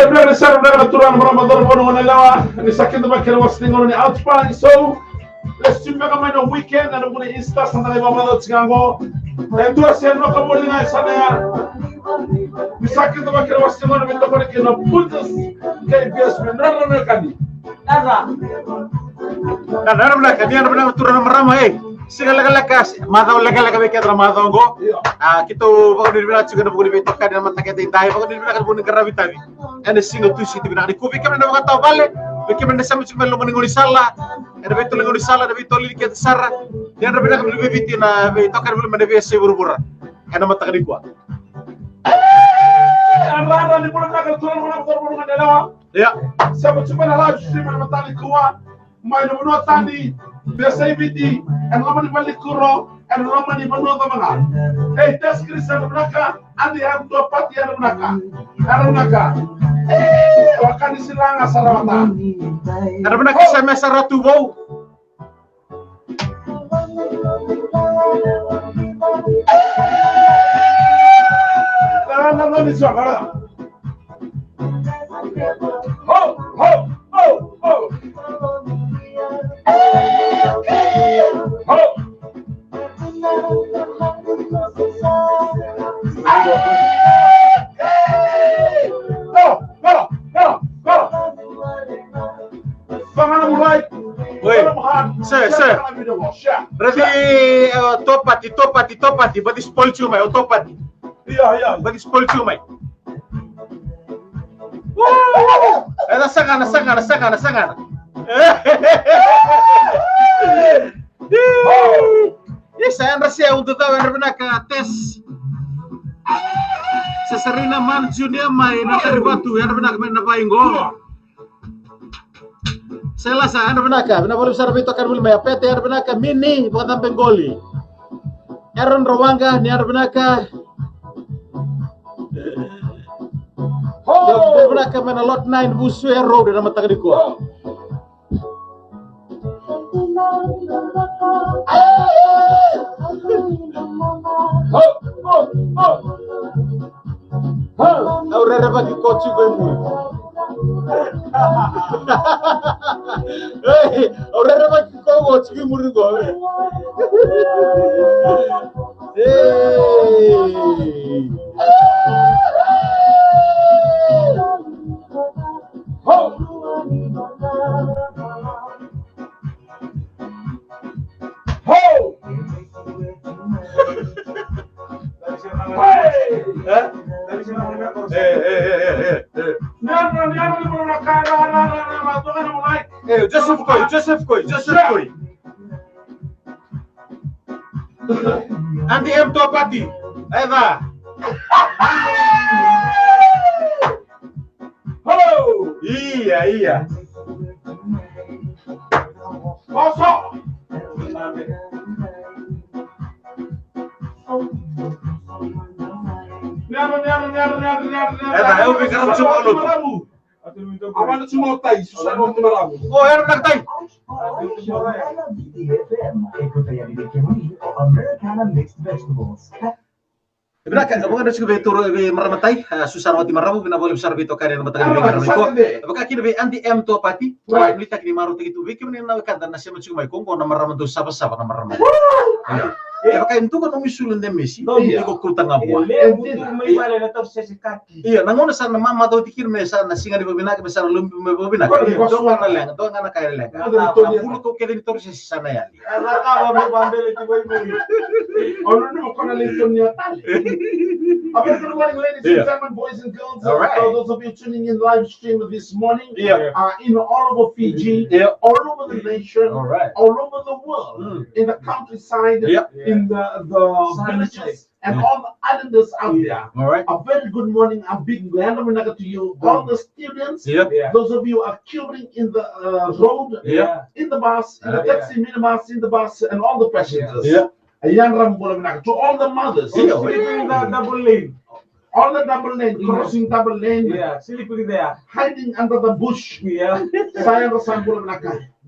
Benar besar benar aturan Ramadan bono menelawa ni sakit bakir wasning ni outplan so let's see mega main weekend and muna Insta sandali mamado tsingango itu asen no kabuli na sana ya ni sakit bakir wasning ni bento kone kena putus KBS benar kani Nara benar kami benar aturan merama segala kas madau lega bekat Ramadan go kita bakal dibina juga bukan dibina kan dan mata kita intai bakal dibina kan bukan kerabitani ane singo tu sih dibina di kopi kami nak tahu balik bagaimana sama cuma lo menengok di salah ada betul menengok di salah ada betul li kita sarah dan ada benar kami lebih bitin na betul kan belum ada biasa buru-buru karena mata kami kuat Arah di bulan nak aturan bono menelawa ya sama cuma nalar sih mata kuat main bono tani biasa ibiti and lama di balik kuro and lama di banu tamanga tes krisan menaka andi ham to pati yang menaka wakani silanga sarawata ada benar kisah mesa ratu bau no ni suara ho ho ho ho berarti topati berarti spol cuma topati iya berarti spol cuma sangat saya rasa untuk tahu yang benar ke tes Sesarina man junior main dari batu yang benar main apa inggo saya rasa yang benar ke benar boleh besar itu akan boleh main PT yang benar ke mini bukan sampai goli Aaron Rawangga ni yang benar ke dia benar ke main lot 9 busu hero dalam mata kediko Aurora bagi coach gue mu. Aurora bagi coach gue mu gue. Joseph Koi. Anti M tua pati. Eva. Halo. Iya. Kosong. Eva, eu ficar no seu Abang cuma tai, susah mau meramu. Oh, yang nak tai. Benar kan? Kamu ada juga betul meramatai, susah mati meramu, bina boleh besar betul karya nama tangan benar itu. Apakah kira be anti M tu apati? Beli tak ni maru begitu. Beki mana nak kata nasi macam mai kongko nama ramu tu siapa nama ramu. Apakah itu kan misulun dem Messi? Iya. Ikut kutang abu. Iya, nangon sana mama tu tikir mesa nasi ngadi babina ke besar lumpi babina. Dong ana leng, dong ana kaya leng. Bulu tu kira itu sesi sana ya. Good morning, ladies and gentlemen, boys and girls. For those of you tuning in live stream this morning, in all over Fiji, all over the nation, all over the world, in the countryside, in the villages, and all the islanders out there. A very good morning, a big grand to you, all the students, those of you are queuing in the road, in the bus, in the taxi, minibus, in the bus, and all the passengers. To all the mothers, all the double lane, crossing double lane, sleeping there, hiding under the bush.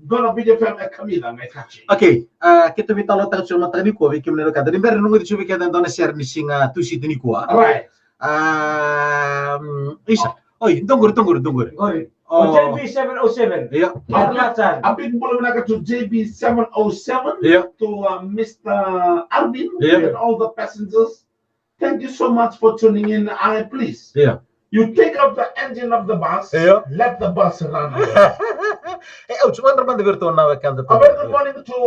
Gonna be the family Camila, my catchy. Okay, kita minta lo tak cuma tadi kuah, bikin menurut kata. Di bawah nunggu dicoba kita nonton share di singa tu si ini kuah. Right. Isa, Oi, tunggu. Oi. JB707. Iya. Erlatan. Abin boleh nak to JB707 to Mr. Arvin and all the passengers. Thank you so much for tuning in. Please. Iya. You take out the engine of the bus. Let the bus run. Cuma teman diverto na kan A very good morning to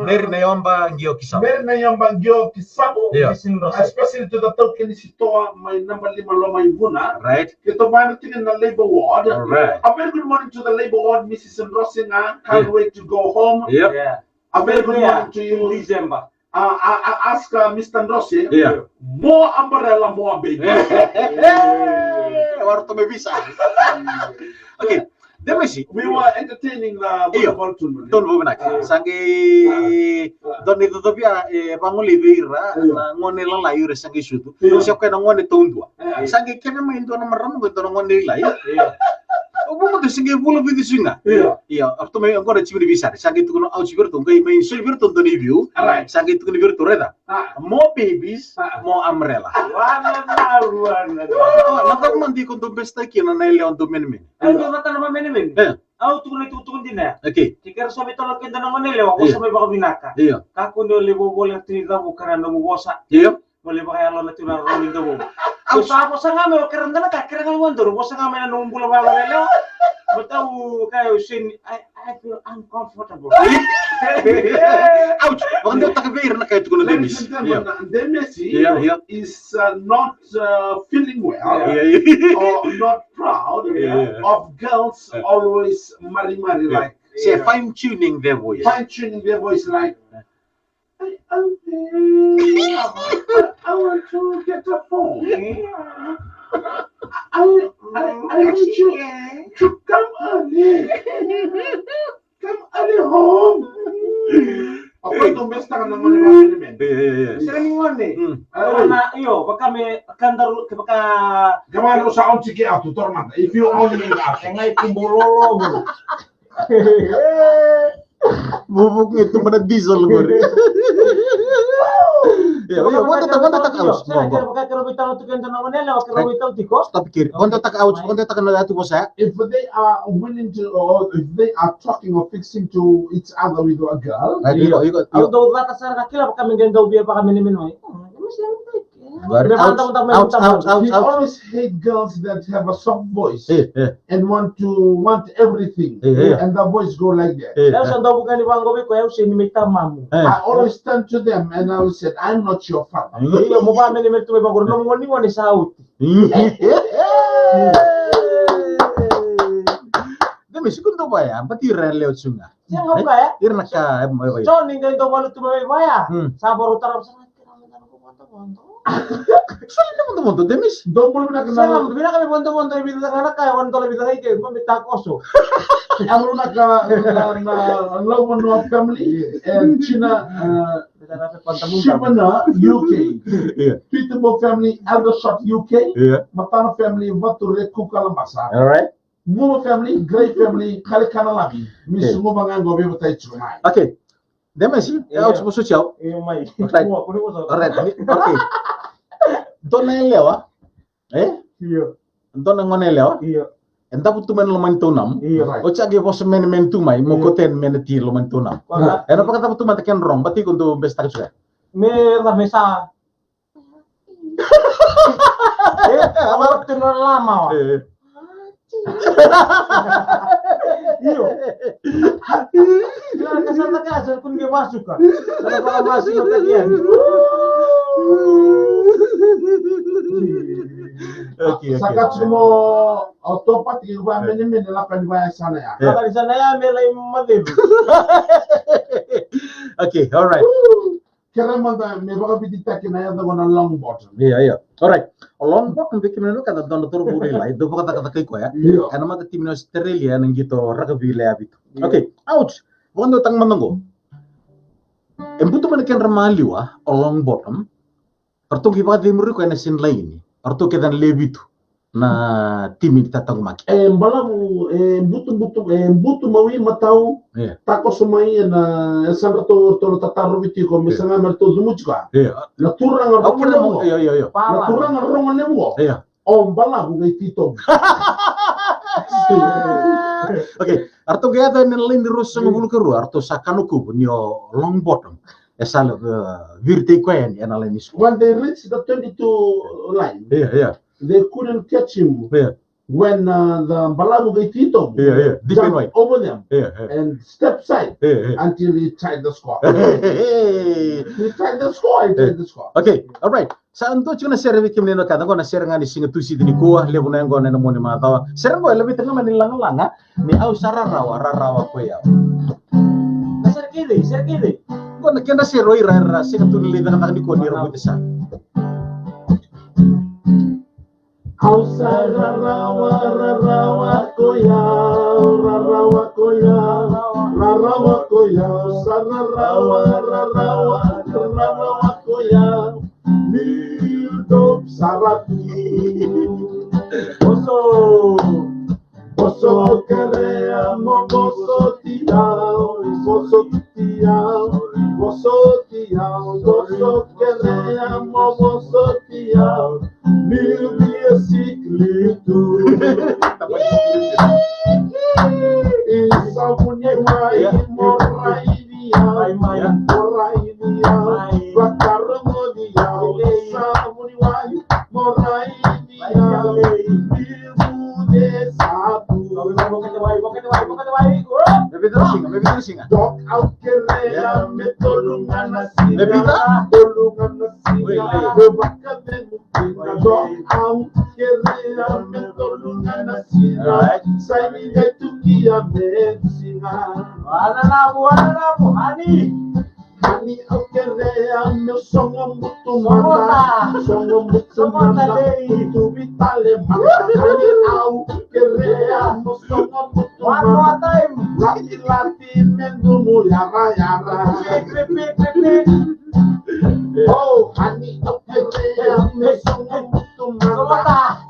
Mary Nayomba Ngio Kisam. Mary Nayomba Ngio Kisabu. Especially to the token sitoa my number 5 Loma Ivuna. Right. Kita banyak tinggal na labor ward. Alright. A very good morning to the labor ward, Mrs. Rosinga. Can't wait to go home. Yeah. A very good morning to you. December. I ask Mr. Rossi. Yeah. More umbrella, more baby. Waktu bisa. Okay. Demasi. We were entertaining the volleyball tournament. Don benak. Sangi don itu tapi panguli bira ngone la yure sangi sutu. Siapa yang ngone tundu. Sangi kena main tuan meram gitu ngone la ya. Obo tuh sangi bulu bidu singa. Iya. Waktu main aku ada cibir bisa. Sangi tuh kena out cibir tuh kayak main cibir tuh tuh review. Sangi tuh kena cibir tuh reda. More babies, more umbrella. Nakak mandi kuntum pesta kina na ile untuk men. Ayo mata nama men. Aku tukun dina. Okay. Jika sobi tolong kita nama nele, aku sobi baka binaka. Iya. Kaku nele boleh tinida bukan anda bosa. Iya. Boleh pakai alon itu na rolling do. Terus apa sangame keranda na kakira kan wantor, bosa ngame na numbula bala nele. Betul kayak sin I feel uncomfortable. Ouch. Wanda tak beir na kayak tukun demis. Demisi is not feeling well or not proud of girls always mari like say fine tuning their voice. Fine tuning their voice like I want to get a phone. I want you to come early. Come early home. Apa itu besta kan nama ini men? Sering ngone. Karena iyo, baka me kandar baka gaman mo sa on sige auto tormenta. If you only need that. ngay kumbololo. Bubuk itu pada diesel gue. Ya, wanda tak aus. Baka kerobita untuk yang tanah manila, kerobita tiko. Stop pikir. Wanda tak aus, wanda tak na datu bosa. If they are willing to, or if they are talking or fixing to each other with a girl. Ako daw batasan kakila baka may gandaw biya baka miniminoy. He always hate girls that have a soft voice and want everything, and the voice go like that. I always turn to them and I will say, I'm not your father. Demi sekundo baya, pati rel sunga. Siang apa ya? Irna ka, so ninggalin to balut to baya. Sabar utarap sa soalnya teman-teman demis double na kana bila kami bonto ibig na kaya wanto lebih tayo kay pamita koso ang na ka love one family and China Shibana UK Pitbull family Aldershot UK Matana family Vature Kukalambasa alright Mumo family Gray family Kalikanalabi Misungo mangango bebo tay chumai okay demis ya out po social mai alright okay Dona elewa, iya. Dona ngone elewa, iya. Enta putu men loman tunam, iya. Ocha ge bos men tumai, mo koten men ti loman tunam. Ena pakata putu mataken rong, bati kuntu besta sudah. Me la mesa. Awak tunang lama. Iyo. Jangan kesana kasar kun ge masuk kan. Kalau masuk bagian. Sakat semua otopat itu ambil ini lakukan di banyak sana ya. Kalau di sana ya melai madib. Okay, alright. Kira mana mereka bidik kena ada mana long bottom. Iya. Alright. Long bottom bikin mana kata don tur buri lah. Itu kata kiko ya. Karena mata timnya Australia nang gitu rugby lah itu. Okay, ouch. Wando tang manongo. Embuto mana kan ramali wa long bottom. Arto kiba di muri ko na sin lain. Arto kedan lebitu na timi tatang maki. Balamu butu mawi matau. Tako sumai na sandra to tataru biti ko misalnya merto dumuchka. Na turang Iya. Na turang nemo. Ombala bugai tito. Okay, arto gaya to nilin dirus ng bulu keru arto sakanuku bunyo long bottom. Esal virte ko yan alay ni. When they reached the 22 line, they couldn't catch him. When the Balabugai Tito jumped over them and stepped side until he tied the score. He tied the score. Okay, all right. Sa anto chuna share bikim nino kata ko na share nga ni singa tusi dini ko lebu na ngo na mo ni mata. Share ko lebih tengah manilang langa ni au rarawa ko ya. Share kiri. Ko na kena share roi rara singa tuni le na ni ko ni ro bisa. Hausa rarawa koya, rarawa koya, Nildop sarati, Boso kerea mo boso tiao kerea mo boso tiao. Will be a secret too. Is someone Hani aukerea meu songo mutu mata tu vitale mata hani aukerea meu songo mutu mata lati mendumu yara oh hani aukerea meu songo mutu mata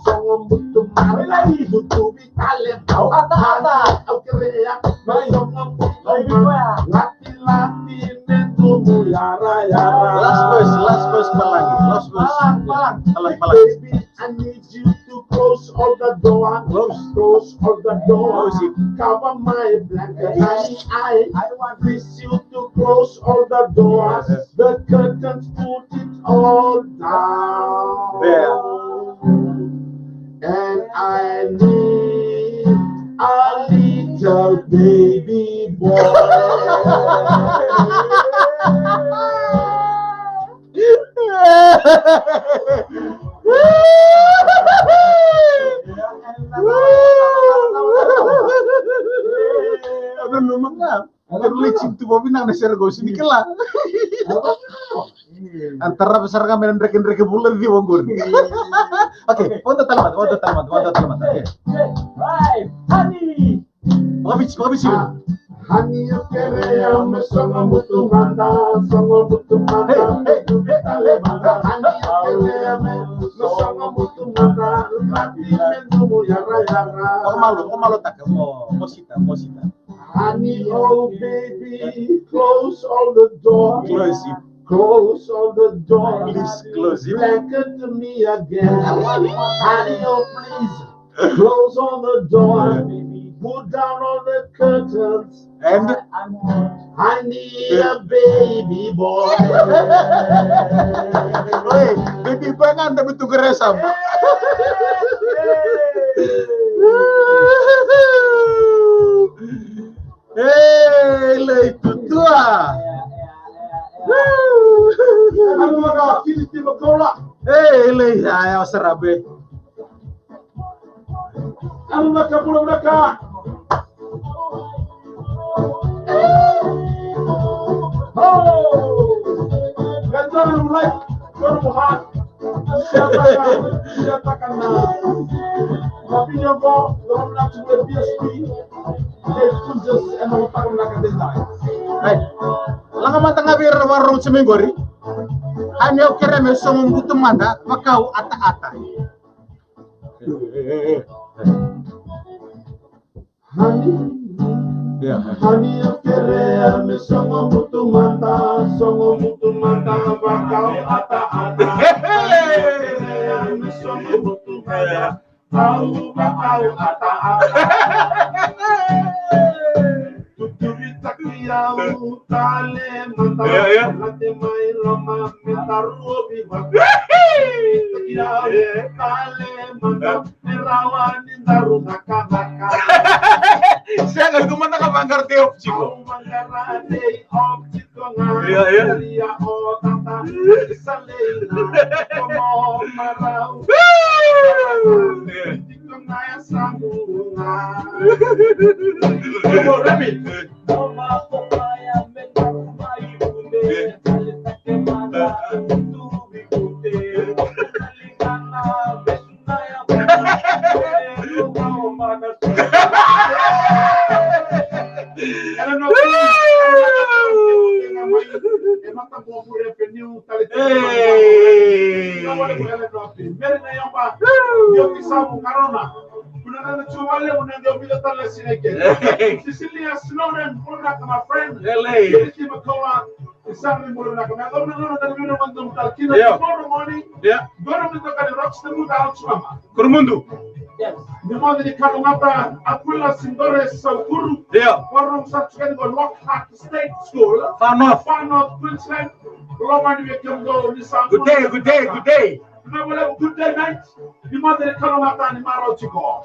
tu vitale mata aukerea meu songo mutu mata lati Last verse palang. Baby, I need you to close all the door. Close all the door. Cover my blanket. I want you to close all the doors. The curtains, put it all down. And I need a little baby boy. Antara besar kami dan mereka bulan di Wonggur. Oke, untuk talamat. Oke. Honey. Mabis. Hani kerea me songo mutu manda betale manda hani kerea me songo mutu manda lati mendumu yara Kau malu tak mau sita. Honey, oh baby, close all the doors. Close all the doors. Please close it. Blanket to me again. Honey, oh please, close all the doors. Put down all the curtains. And I need a baby boy. Oi, baby boy kan tapi tu geresam. Lei tutua. Ano mga kiti makola? Lei ayaw sarabe. Ano nakapula ka? Ganda ng life, pero muhat. Siya ka na. Mapinyo ko, doon lang sa BSP. They could just, takam na ka-design. Lang matang ngabir warung seminggu. Hanya kira mesong butuh manda, makau ata-ata. Hani kerea me songo mutu mata bakau ata-ata. Me songo mutu mata Au ata. Tutubitakiau kale mata ate mai lama metarubi bata kale mata merawani daru naka. Saya nggak kemana ke Banggar Teop Ciko. Mangarade op Ciko nga. Iya o tata salena como marau. Ciko nga ya sambunga. Oma kopaya mengakumai bunde kalita kemana tu bikute kalingana besnaya mau mana emang tak mau revenue kalita mereka yang pak dia bisa karena Unana chuwale unanga bila tala sineke. Cecilia Snowden, una kama friend. LA. Kiki makoa isami muruna kama. Gomna tala mina mandum talkina. Tomorrow morning. Yeah. Gomna mito kali rocks the muda out chama. Kurmundu. Yes. Nimodi ni kalungata akula sindore saukuru. Yeah. Warung sarchukani go Lockhart State School. Far North. Queensland. Lomani wekemdo ni sa. Good day. Good day, night. The mother come out and Maro Chico.